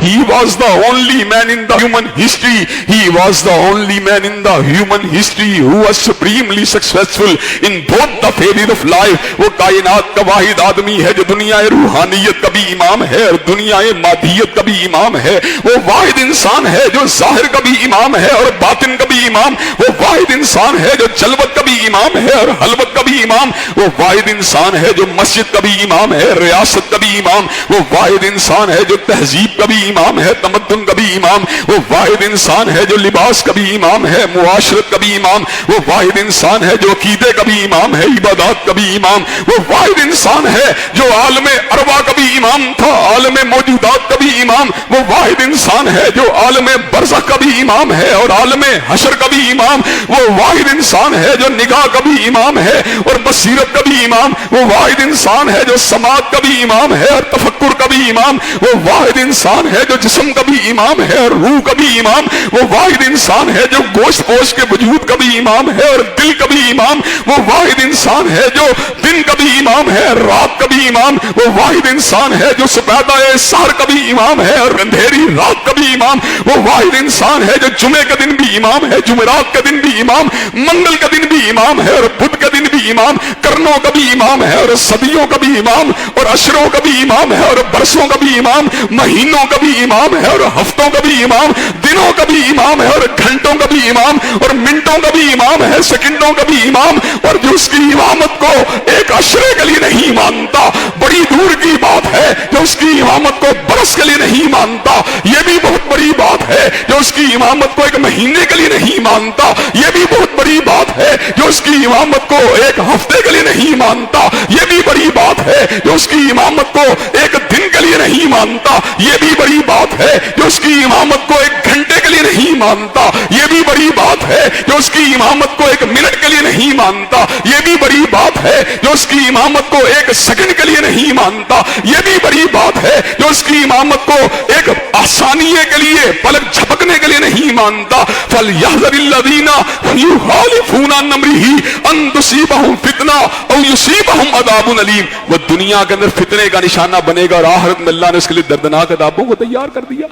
He was the only man in the human history. He was the only man in the human history who was supremely successful in both the phases of life. وہ کائنات کا واحد آدمی ہے جو دنیا روحانیت کا بھی امام ہے اور دنیا مادیت کا بھی امام ہے. وہ واحد انسان ہے جو ظاہر کا بھی امام ہے اور باطن کا بھی امام. وہ واحد انسان ہے جو جلوت کا بھی امام ہے اور حلوت کا بھی امام. وہ واحد انسان ہے جو مسجد کا بھی امام ہے, ریاست کا بھی امام. وہ واحد انسان ہے جو تہذیب کا بھی امام ہے, تمدن کا بھی امام. وہ واحد انسان ہے جو لباس کا بھی امام ہے, معاشرت کا بھی امام. وہ واحد انسان ہے جو عقیدے کا بھی امام ہے, عبادات کا بھی امام. وہ واحد انسان ہے جو عالم ارواح کا بھی امام تھا, عالم موجودات کا بھی امام. وہ واحد انسان ہے جو عالم برزخ کا بھی امام ہے اور عالم حشر کا بھی امام. وہ واحد انسان ہے جو نگاہ کا بھی امام ہے اور بصیرت کا بھی امام. وہ واحد انسان ہے جو سماعت کا بھی امام ہے اور تفکر کا بھی امام. وہ واحد انسان ہے جو جسم کا بھی امام ہے اور روح کا بھی امام. وہ واحد انسان ہے جو گوشت پوش کے وجود کا بھی امام ہے اور دل کا بھی امام. وہ واحد انسان ہے جو دن کا بھی امام ہے, رات کا بھی امام. وہ واحد انسان ہے جو سپیدہ سحر کا بھی امام ہے اور اندھیری رات کا بھی امام. وہ واحد انسان ہے جو جمعے کا دن بھی امام ہے, جمعرات کا دن بھی امام, منگل کا دن بھی امام ہے اور بدھ کا دن بھی امام, کرنوں کا بھی امام ہے اور صدیوں کا بھی امام اور عشروں کا بھی امام ہے اور برسوں کا بھی امام, مہینوں کا بھی امام ہے اور ہفتوں کا بھی امام, دنوں کا بھی امام ہے اور گھنٹوں کا بھی امام اور منٹوں کا بھی امام ہے, سیکنڈوں کا بھی امام. اور جو اس کی امامت کو ایک عشرے کے لیے نہیں مانتا, بڑی دور کی بات ہے. جو اس کی امامت کو برس کے لیے نہیں مانتا, یہ بھی بہت بڑی بات ہے. جو اس کی امامت کو ایک مہینے کے لیے نہیں مانتا, یہ بھی بہت بڑی بات ہے. جو اس کی امامت کو ایک ہفتے کے لیے نہیں مانتا, یہ بھی بڑی بات ہے. جو اس کی امامت کو ایک دن کے لیے نہیں مانتا, یہ بھی بڑی بات ہے. جو اس کی امامت کو ایک گھنٹے کے لیے نہیں مانتا, یہ بھی بڑی بات ہے. جو اس کی امامت کو ایک منٹ کے لیے نہیں مانتا, یہ بھی بڑی بات ہے. جو اس کی امامت کو ایک سیکنڈ کے لیے نہیں مانتا, یہ بھی بڑی بات ہے. جو اس کی امامت کو ایک آسانیے کے لیے, پلک جھپکنے کے لیے نہیں مانتا. فَلْيَحْذَرِ الَّذِينَ يُخَالِفُونَ عَنْ أَمْرِهِ أَن تُصِيبَهُمْ فِتْنَةٌ أَوْ يُصِيبَهُمْ عَذَابٌ أَلِيمٌ. وہ دنیا کے اندر فتنے کا نشانہ بنے گا اور آخرت میں اللہ نے اس کے لیے دردناک عذابوں کو تیار کر دیا.